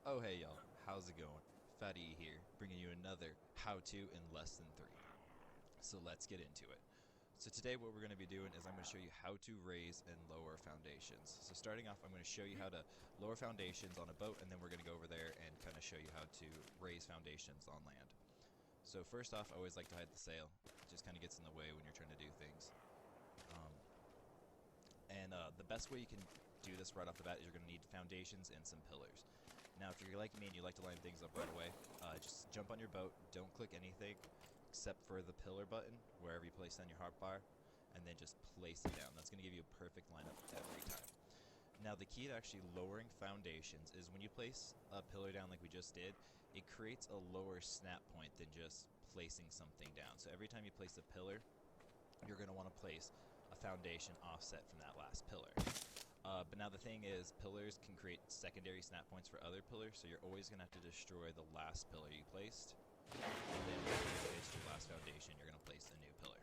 Oh hey y'all, how's it going? Fatty here, bringing you another how-to in less than 3. So let's get into it. So today what we're going to be doing is I'm going to show you how to raise and lower foundations. So starting off, I'm going to show you how to lower foundations on a boat, and then we're going to go over there and kind of show you how to raise foundations on land. So first off, I always like to hide the sail. It just kind of gets in the way when you're trying to do things. The best way you can do this right off the bat is you're going to need foundations and some pillars. Now, if you're like me and you like to line things up right away, just jump on your boat, don't click anything except for the pillar button, wherever you place it on your hotbar, and then just place it down. That's going to give you a perfect lineup every time. Now, the key to actually lowering foundations is when you place a pillar down like we just did, it creates a lower snap point than just placing something down. So every time you place a pillar, you're going to want to place a foundation offset from that last pillar. But now the thing is, pillars can create secondary snap points for other pillars, so you're always going to have to destroy the last pillar you placed. And then when you place your last foundation, you're going to place a new pillar.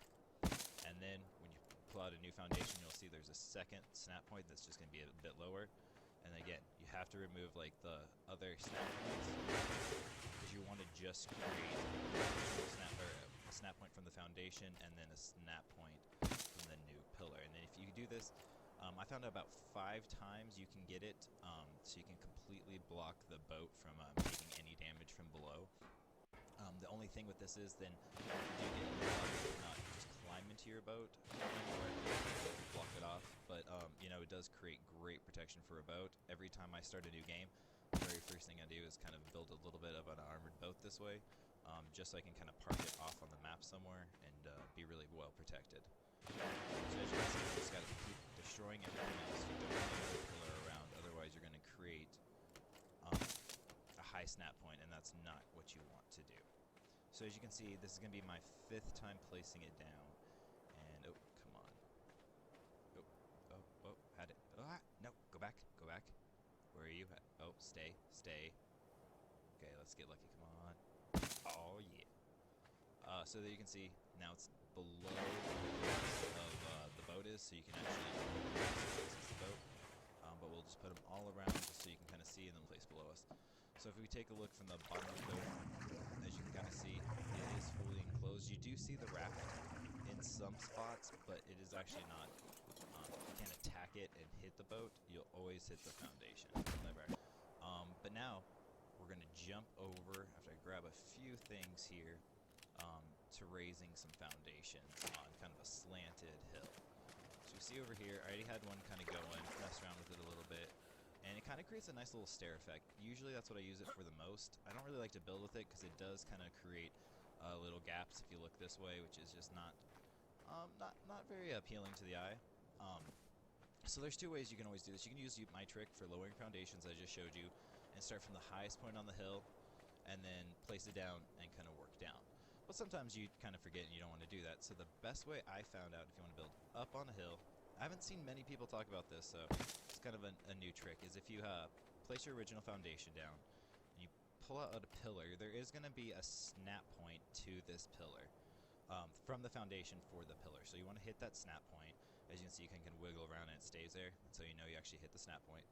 And then when you pull out a new foundation, you'll see there's a second snap point that's just going to be a bit lower. And again, you have to remove like the other snap points because you want to just create a snap point from the foundation and then a snap point from the new pillar. And then if you do this, I found out about 5 times you can get it, so you can completely block the boat from taking any damage from below. The only thing with this is then you do get a lot not just climb into your boat or block it off, but you know, it does create great protection for a boat. Every time I start a new game, the very first thing I do is kind of build a little bit of an armored boat this way, just so I can kind of park it off on the map somewhere and be really well protected. So as you can see, you just got to keep destroying everything else. You don't want another pillar around, otherwise you're going to create a high snap point, and that's not what you want to do. So as you can see, this is going to be my 5th time placing it down. And, oh, come on. Oh, had it. No, go back. Where are you? Oh, stay. Okay, let's get lucky, come on. Oh, yeah. So there you can see, now it's below the rest of the boat is, so you can actually place the boat. But we'll just put them all around just so you can kind of see and then place below us. So if we take a look from the bottom of the boat, as you can kind of see, it is fully enclosed. You do see the raft in some spots, but it is actually not. You can't attack it and hit the boat. You'll always hit the foundation. Never. But now we're going to jump over, after I grab a few things here, to raising some foundations on kind of a slanted hill. So you see over here, I already had one kind of going, mess around with it a little bit, and it kind of creates a nice little stair effect. Usually that's what I use it for the most. I don't really like to build with it because it does kind of create little gaps if you look this way, which is just not very appealing to the eye. So there's 2 ways you can always do this. You can use my trick for lowering foundations I just showed you, and start from the highest point on the hill, and then place it down and kind of work down. But sometimes you kind of forget and you don't want to do that. So the best way I found out if you want to build up on a hill, I haven't seen many people talk about this, so it's kind of a new trick, is if you place your original foundation down and you pull out a pillar, there is going to be a snap point to this pillar from the foundation for the pillar. So you want to hit that snap point. As you can see, you can wiggle around and it stays there, so you know you actually hit the snap point.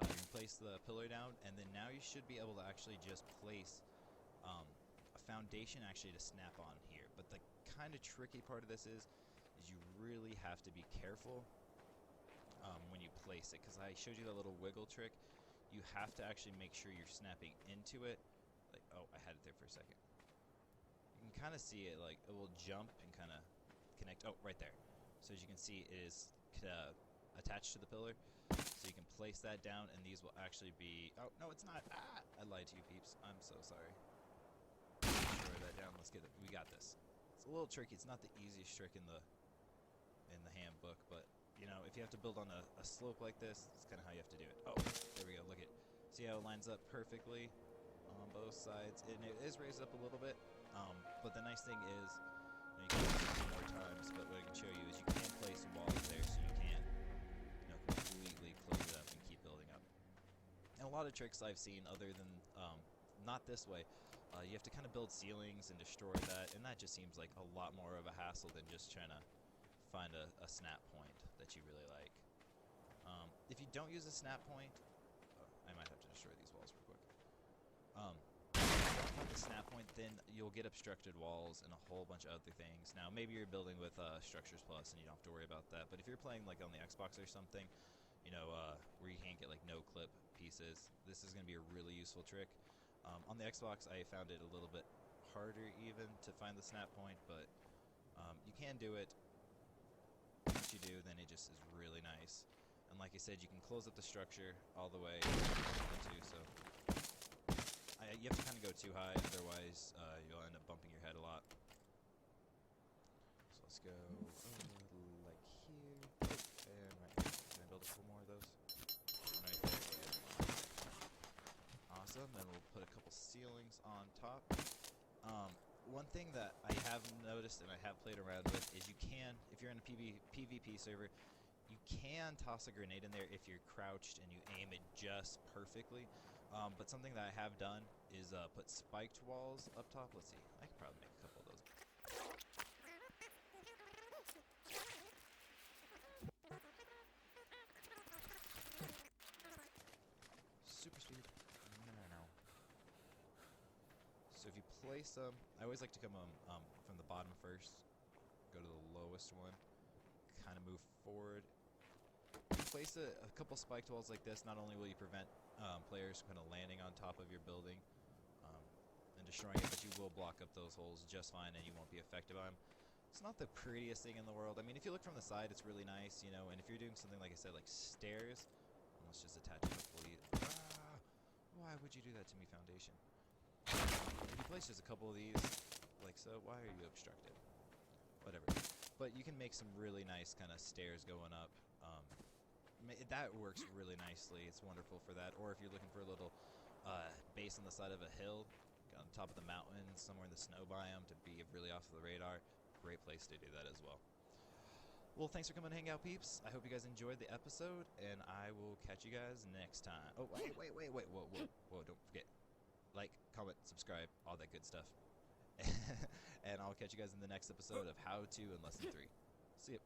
You can place the pillar down, and then now you should be able to actually just place a foundation actually to snap on here. But the kind of tricky part of this is you really have to be careful when you place it, because I showed you that little wiggle trick. You have to actually make sure you're snapping into it. Like, oh, I had it there for a second. You can kind of see it, like it will jump and kind of connect. Oh, right there. So as you can see, it is attached to the pillar. So you can place that down, and these will actually be. Oh no, it's not. I lied to you, peeps. I'm so sorry. Destroy that down. Let's get it. We got this. It's a little tricky. It's not the easiest trick in the handbook, but you know, if you have to build on a slope like this, it's kind of how you have to do it. Oh, there we go. Look at. See how it lines up perfectly on both sides, and it is raised up a little bit. But the nice thing is, you can do it 2 more times. But what I can show you is you can place walls there, so you can't, you know, completely close it up and keep building up. And a lot of tricks I've seen, other than not this way, you have to kind of build ceilings and destroy that, and that just seems like a lot more of a hassle than just trying to find a snap point that you really like. If you don't use a snap point, I might have to destroy these walls real quick. then you'll get obstructed walls and a whole bunch of other things. Now, maybe you're building with Structures Plus and you don't have to worry about that, but if you're playing like on the Xbox or something, you know, where you can't get like no-clip pieces, this is going to be a really useful trick. On the Xbox, I found it a little bit harder even to find the snap point, but you can do it. Once you do, then it just is really nice. And like I said, you can close up the structure all the way too, so you have to kind of go too high, otherwise you'll end up bumping your head a lot. So let's go like here, and right here. Can I build a couple more of those? Right there. Awesome, then we'll put a couple ceilings on top. One thing that I have noticed and I have played around with is you can, if you're in a PvP server, you can toss a grenade in there if you're crouched and you aim it just perfectly. But something that I have done is put spiked walls up top. Let's see, I could probably make a couple of those. Super speed. No. So if you place them, I always like to come from the bottom first, go to the lowest one, kind of move forward. Place a couple spiked walls like this, not only will you prevent players kind of landing on top of your building and destroying it, but you will block up those holes just fine and you won't be affected by them. It's not the prettiest thing in the world. I mean, if you look from the side, it's really nice, you know, and if you're doing something, like I said, like stairs, let's just attach a couple of these. Why would you do that to me, Foundation? If you place just a couple of these, like so, why are you obstructed? Whatever. But you can make some really nice kind of stairs going up. That works really nicely. It's wonderful for that. Or if you're looking for a little base on the side of a hill, on top of the mountain, somewhere in the snow biome to be really off the radar, great place to do that as well. Well, thanks for coming to hang out, peeps. I hope you guys enjoyed the episode, and I will catch you guys next time. Oh, wait. Whoa, don't forget. Like, comment, subscribe, all that good stuff. And I'll catch you guys in the next episode of How To in Lesson 3. See ya.